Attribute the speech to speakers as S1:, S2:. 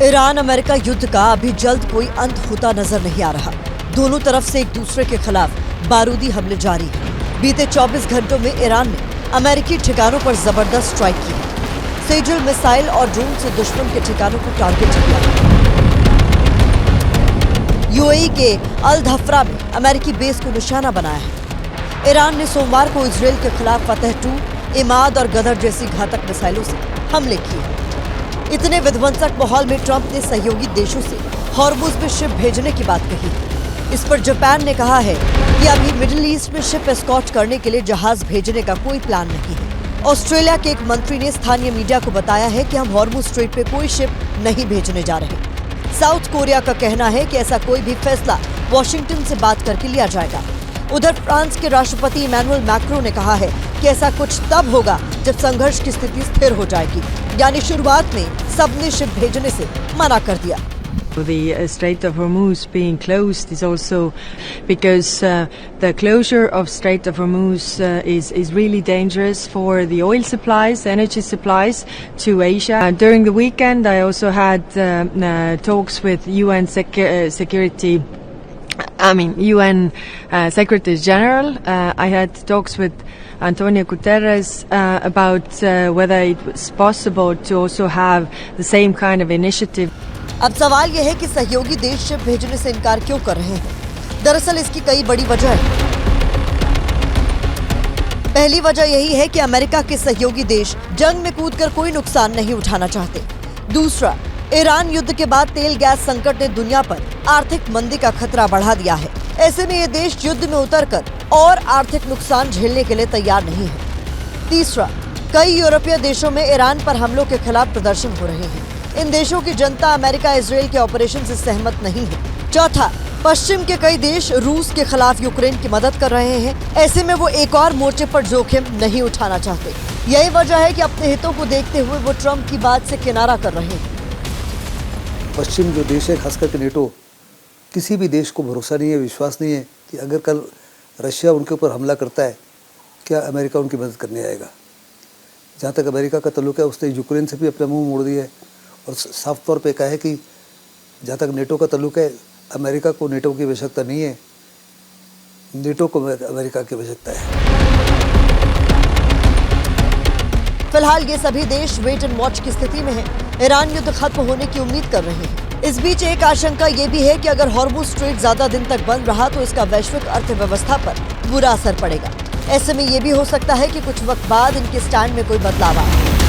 S1: Iran America युद्ध का अभी जल्द कोई अंत होता नजर नहीं आ रहा। दोनों तरफ से एक दूसरे के खिलाफ बारूदी हमले जारी हैं। बीते 24 घंटों में ईरान ने अमेरिकी ठिकानों पर जबरदस्त स्ट्राइक की है। सेजल मिसाइल और ड्रोन से दुश्मन के ठिकानों को टारगेट किया। यूएई के अल धफ्रा में अमेरिकी बेस को निशाना बनाया है। ईरान ने सोमवार को इजरायल के खिलाफ फतह 2, इमाद और गदर जैसी घातक मिसाइलों से हमले किए। इतने विध्वंसक माहौल में ट्रंप ने सहयोगी देशों से हॉर्मुज में शिप भेजने की बात कही। इस पर जापान ने कहा है कि अभी मिडिल ईस्ट में शिप एस्कॉर्ट करने के लिए जहाज भेजने का कोई प्लान नहीं है। ऑस्ट्रेलिया के एक मंत्री ने स्थानीय मीडिया को बताया है कि हम हॉर्मुज स्ट्रेट पे कोई शिप नहीं भेजने जा रहे। साउथ कोरिया का कहना है कि ऐसा कोई भी फैसला वॉशिंगटन से बात करके लिया जाएगा। उधर फ्रांस के राष्ट्रपति इमैनुअल मैक्रों ने कहा है कि ऐसा कुछ तब होगा जब संघर्ष की स्थिति स्थिर हो जाएगी, यानी शुरुआत में सबने शिप भेजने से मना कर दिया।
S2: The Strait of Hormuz being closed is also because the closure of Strait of Hormuz is really dangerous for the oil supplies, energy supplies to Asia. During the weekend, I also had talks with UN UN Secretary General. I had talks with Antonio Guterres about whether it was possible to also have the same kind of initiative.
S1: अब सवाल यह है कि सहयोगी देश ship भेजने से इनकार क्यों कर रहे हैं। दरअसल इसकी कई बड़ी वजह है। पहली वजह यही है कि अमेरिका के सहयोगी देश जंग में कूदकर कोई नुकसान नहीं उठाना चाहते। दूसरा, ईरान युद्ध के बाद तेल गैस संकट ने दुनिया पर आर्थिक मंदी का खतरा बढ़ा दिया है। ऐसे में ये देश युद्ध में उतरकर और आर्थिक नुकसान झेलने के लिए तैयार नहीं है। तीसरा, कई यूरोपीय देशों में ईरान पर हमलों के खिलाफ प्रदर्शन हो रहे हैं। इन देशों की जनता अमेरिका इजरायल के ऑपरेशन से सहमत नहीं है। चौथा, पश्चिम के कई देश रूस के खिलाफ यूक्रेन की मदद कर रहे हैं। ऐसे में वो एक और मोर्चे पर जोखिम नहीं उठाना चाहते। यही वजह है कि अपने हितों को देखते हुए वो ट्रंप की बात से किनारा कर रहे हैं।
S3: पश्चिम जो देश है, खास करके नेटो, किसी भी देश को भरोसा नहीं है, विश्वास नहीं है कि अगर कल रशिया उनके ऊपर हमला करता है, क्या अमेरिका उनकी मदद करने आएगा। जहाँ तक अमेरिका का ताल्लुक है, उसने यूक्रेन से भी अपना मुंह मोड़ दिया है और साफ तौर पे कहा है कि जहाँ तक नेटो का ताल्लुक है, अमेरिका को नेटो की आवश्यकता नहीं है, नेटो को अमेरिका की आवश्यकता है।
S1: फिलहाल ये सभी देश वेट एंड वॉच की स्थिति में हैं। ईरान युद्ध खत्म होने की उम्मीद कर रहे हैं। इस बीच एक आशंका ये भी है कि अगर हॉर्मुज स्ट्रेट ज्यादा दिन तक बंद रहा तो इसका वैश्विक अर्थव्यवस्था पर बुरा असर पड़ेगा। ऐसे में ये भी हो सकता है कि कुछ वक्त बाद इनके स्टैंड में कोई बदलाव आए।